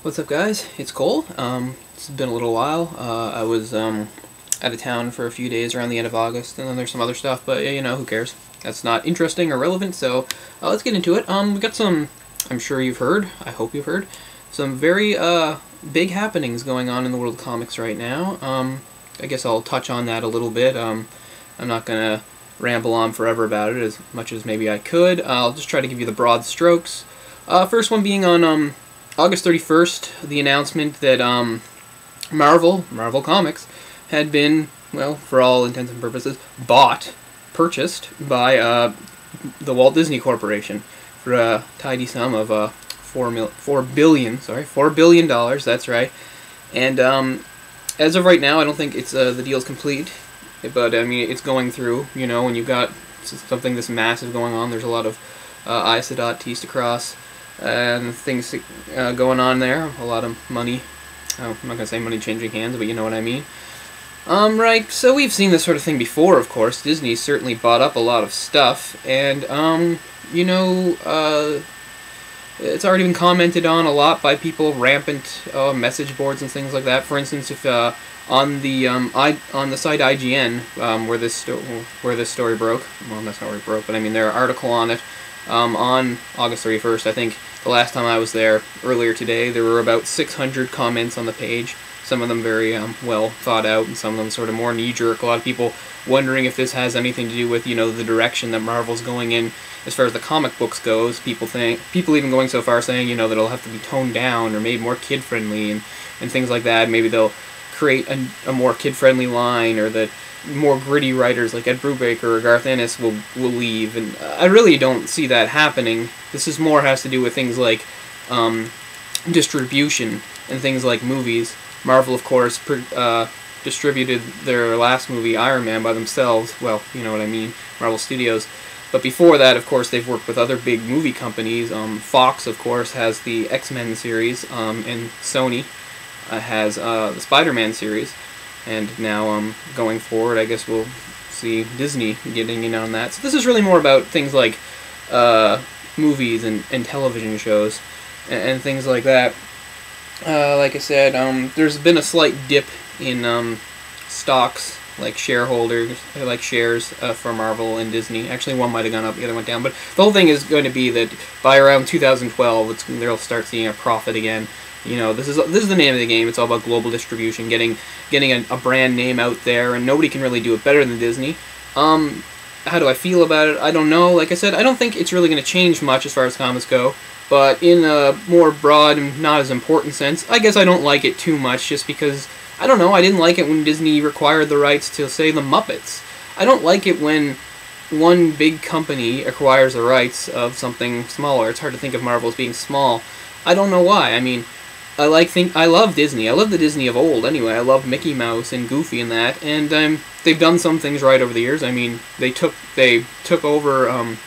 What's up, guys? It's Cole. It's been a little while. I was out of town for a few days around the end of August, and then there's some other stuff, but you know, who cares? That's not interesting or relevant, so let's get into it. We got some, I'm sure you've heard, I hope you've heard, some very big happenings going on in the world of comics right now. I guess I'll touch on that a little bit. I'm not going to ramble on forever about it as much as maybe I could. I'll just try to give you the broad strokes. First one being on August 31st, the announcement that Marvel Comics had been, well, for all intents and purposes, purchased by the Walt Disney Corporation for a tidy sum of $4 billion. That's right. And as of right now, I don't think it's the deal's complete, but I mean it's going through. You know, when you've got something this massive going on, there's a lot of I's to dot, T's to cross. And things going on there, a lot of money. I'm not going to say money changing hands, but you know what I mean. Right, so we've seen this sort of thing before, of course. Disney certainly bought up a lot of stuff, and, you know, it's already been commented on a lot by people, rampant message boards and things like that. For instance, if on the site IGN, where this story broke, well, that's not where it broke, but I mean, their article on it, on August 31st, I think the last time I was there, earlier today, there were about 600 comments on the page. Some of them very well thought out, and some of them sort of more knee-jerk. A lot of people wondering if this has anything to do with, you know, the direction that Marvel's going in as far as the comic books goes. People even going so far saying, you know, that it'll have to be toned down or made more kid-friendly and things like that. Maybe they'll create a more kid-friendly line, or that more gritty writers like Ed Brubaker or Garth Ennis will leave, and I really don't see that happening. This is more has to do with things like distribution and things like movies. Marvel, of course, distributed their last movie, Iron Man, by themselves. Well, you know what I mean, Marvel Studios. But before that, of course, they've worked with other big movie companies. Fox, of course, has the X-Men series, and Sony has the Spider-Man series. And now, going forward, I guess we'll see Disney getting in on that. So this is really more about things like movies and television shows and things like that. Like I said, there's been a slight dip in stocks, like shares for Marvel and Disney. Actually, one might have gone up, the other went down. But the whole thing is going to be that by around 2012, they'll start seeing a profit again. You know, this is the name of the game. It's all about global distribution, getting a brand name out there, and nobody can really do it better than Disney. How do I feel about it? I don't know. Like I said, I don't think it's really going to change much as far as comics go, but in a more broad and not as important sense, I guess I don't like it too much, just because, I don't know, I didn't like it when Disney required the rights to, say, the Muppets. I don't like it when one big company acquires the rights of something smaller. It's hard to think of Marvel as being small. I don't know why. I mean, I love Disney. I love the Disney of old, anyway. I love Mickey Mouse and Goofy and that, and they've done some things right over the years. I mean, they took over, and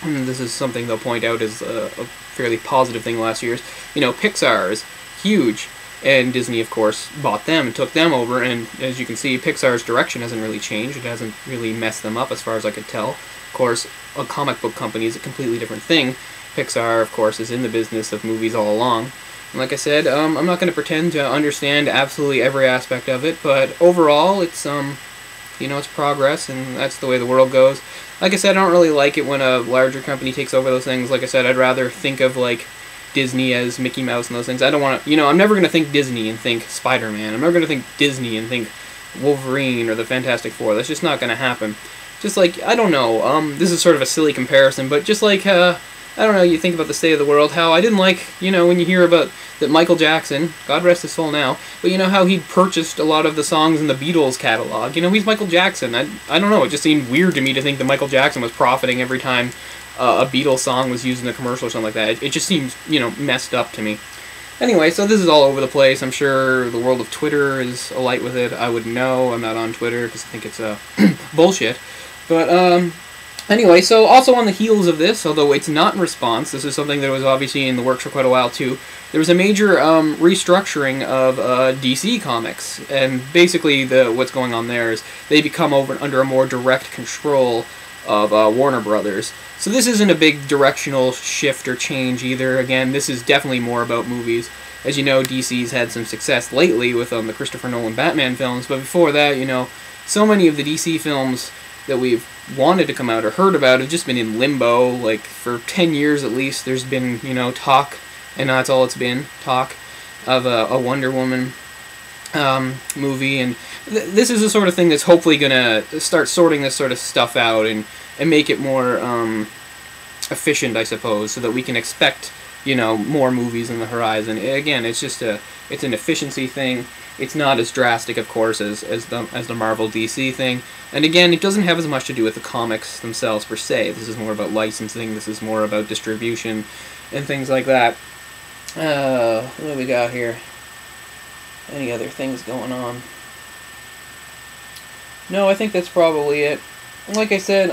this is something they'll point out as a fairly positive thing the last few years. You know, Pixar is huge, and Disney, of course, bought them and took them over, and as you can see, Pixar's direction hasn't really changed. It hasn't really messed them up as far as I could tell. Of course, a comic book company is a completely different thing. Pixar, of course, is in the business of movies all along. And like I said, I'm not going to pretend to understand absolutely every aspect of it, but overall, it's, you know, it's progress, and that's the way the world goes. Like I said, I don't really like it when a larger company takes over those things. Like I said, I'd rather think of, like, Disney as Mickey Mouse and those things. I don't want to, you know, I'm never going to think Disney and think Spider-Man. I'm never going to think Disney and think Wolverine or the Fantastic Four. That's just not going to happen. Just like, I don't know, this is sort of a silly comparison, but just like, I don't know, you think about the state of the world, how I didn't like, you know, when you hear about that Michael Jackson, God rest his soul now, but you know how he purchased a lot of the songs in the Beatles catalog. You know, he's Michael Jackson. I don't know, it just seemed weird to me to think that Michael Jackson was profiting every time a Beatles song was used in a commercial or something like that. It just seems, you know, messed up to me. Anyway, so this is all over the place. I'm sure the world of Twitter is alight with it. I would know. I'm not on Twitter because I think it's bullshit. But, anyway, so also on the heels of this, although it's not in response, this is something that was obviously in the works for quite a while too, there was a major restructuring of DC Comics, and basically what's going on there is they become under a more direct control of Warner Brothers. So this isn't a big directional shift or change either. Again, this is definitely more about movies. as you know, DC's had some success lately with the Christopher Nolan Batman films, but before that, you know, so many of the DC films that we've wanted to come out or heard about have just been in limbo. Like, for 10 years at least, there's been, you know, talk, and that's all it's been, talk, of a Wonder Woman movie, and this is the sort of thing that's hopefully going to start sorting this sort of stuff out and make it more efficient, I suppose, so that we can expect, you know, more movies on the horizon. Again, it's just it's an efficiency thing. It's not as drastic, of course, as the Marvel DC thing. And again, it doesn't have as much to do with the comics themselves per se. This is more about licensing. This is more about distribution and things like that. What do we got here? Any other things going on? No, I think that's probably it. Like I said,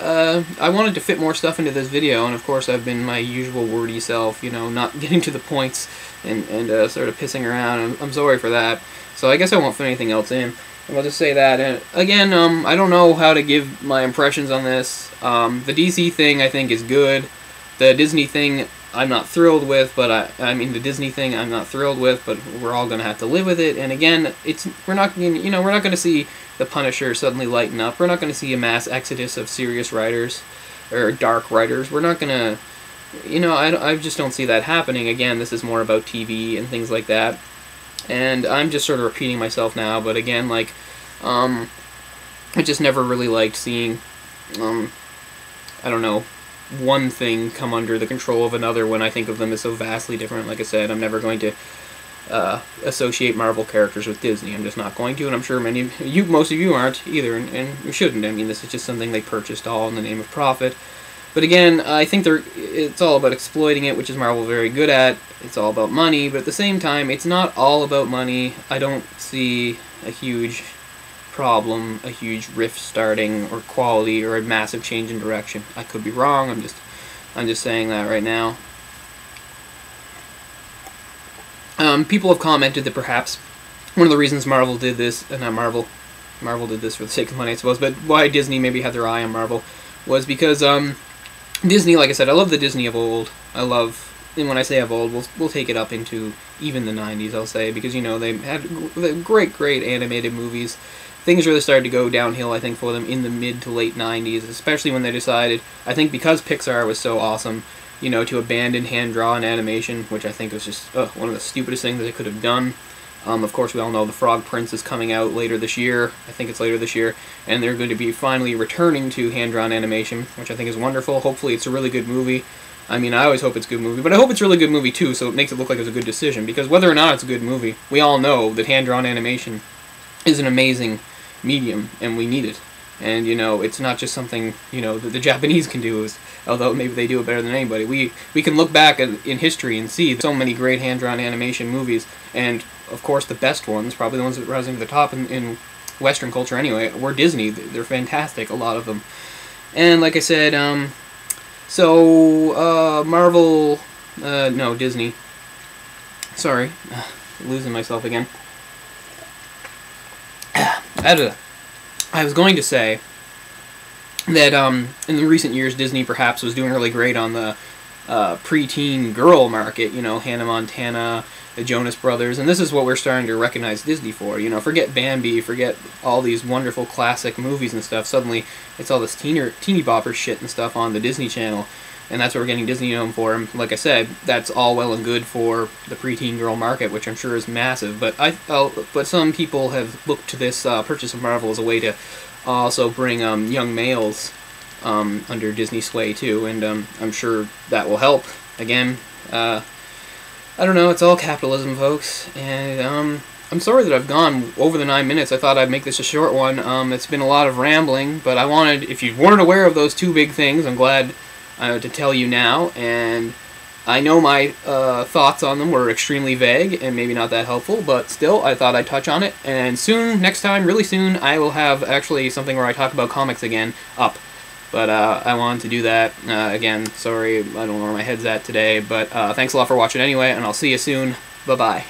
I wanted to fit more stuff into this video, and of course I've been my usual wordy self, you know, not getting to the points and sort of pissing around. I'm sorry for that. So I guess I won't fit anything else in. I'll just say that. And again, I don't know how to give my impressions on this. The DC thing I think is good. The Disney thing I'm not thrilled with, but I mean the Disney thing I'm not thrilled with, but we're all gonna have to live with it. And again, we're not gonna see the Punisher suddenly lighten up. We're not gonna see a mass exodus of serious writers or dark writers. We're not gonna, you know, I just don't see that happening. Again, this is more about TV and things like that. And I'm just sort of repeating myself now, but again, like, I just never really liked seeing, I don't know, one thing come under the control of another when I think of them as so vastly different. Like I said, I'm never going to associate Marvel characters with Disney. I'm just not going to, and I'm sure most of you aren't either, and you shouldn't. I mean, this is just something they purchased all in the name of profit. But again, I think it's all about exploiting it, which is Marvel very good at. It's all about money, but at the same time, it's not all about money. I don't see a huge problem, a huge rift starting, or quality, or a massive change in direction. I could be wrong. I'm just saying that right now. People have commented that perhaps one of the reasons Marvel did this, not Marvel did this for the sake of money, I suppose, but why Disney maybe had their eye on Marvel was because Disney, like I said, I love the Disney of old. And when I say of old, we'll take it up into even the 90s, I'll say, because, you know, they had great animated movies. Things really started to go downhill, I think, for them in the mid to late 90s, especially when they decided, I think because Pixar was so awesome, you know, to abandon hand-drawn animation, which I think was just one of the stupidest things that they could have done. Of course, we all know The Frog Prince is coming out later this year. I think it's later this year. And they're going to be finally returning to hand-drawn animation, which I think is wonderful. Hopefully it's a really good movie. I mean, I always hope it's a good movie, but I hope it's a really good movie too, so it makes it look like it's a good decision. Because whether or not it's a good movie, we all know that hand-drawn animation is an amazing medium, and we need it. And, you know, it's not just something, you know, that the Japanese can do, although maybe they do it better than anybody. We can look back in history and see so many great hand-drawn animation movies, and, of course, the best ones, probably the ones that are rising to the top in Western culture anyway, were Disney. They're fantastic, a lot of them. And, like I said, Marvel, no, Disney. Sorry, losing myself again. I was going to say that in the recent years, Disney perhaps was doing really great on the preteen girl market, you know, Hannah Montana, the Jonas Brothers, and this is what we're starting to recognize Disney for. You know, forget Bambi, forget all these wonderful classic movies and stuff. Suddenly, it's all this teeny bopper shit and stuff on the Disney Channel, and that's what we're getting Disney known for. And like I said, that's all well and good for the preteen girl market, which I'm sure is massive. But but some people have looked to this purchase of Marvel as a way to also bring young males under Disney sway too, and I'm sure that will help. Again, I don't know, it's all capitalism, folks, and I'm sorry that I've gone over the 9 minutes. I thought I'd make this a short one. It's been a lot of rambling, but I wanted, if you weren't aware of those two big things, I'm glad to tell you now, and I know my thoughts on them were extremely vague and maybe not that helpful, but still, I thought I'd touch on it, and soon, next time, really soon, I will have actually something where I talk about comics again up. But I wanted to do that. Again, sorry, I don't know where my head's at today, but thanks a lot for watching anyway, and I'll see you soon. Bye-bye.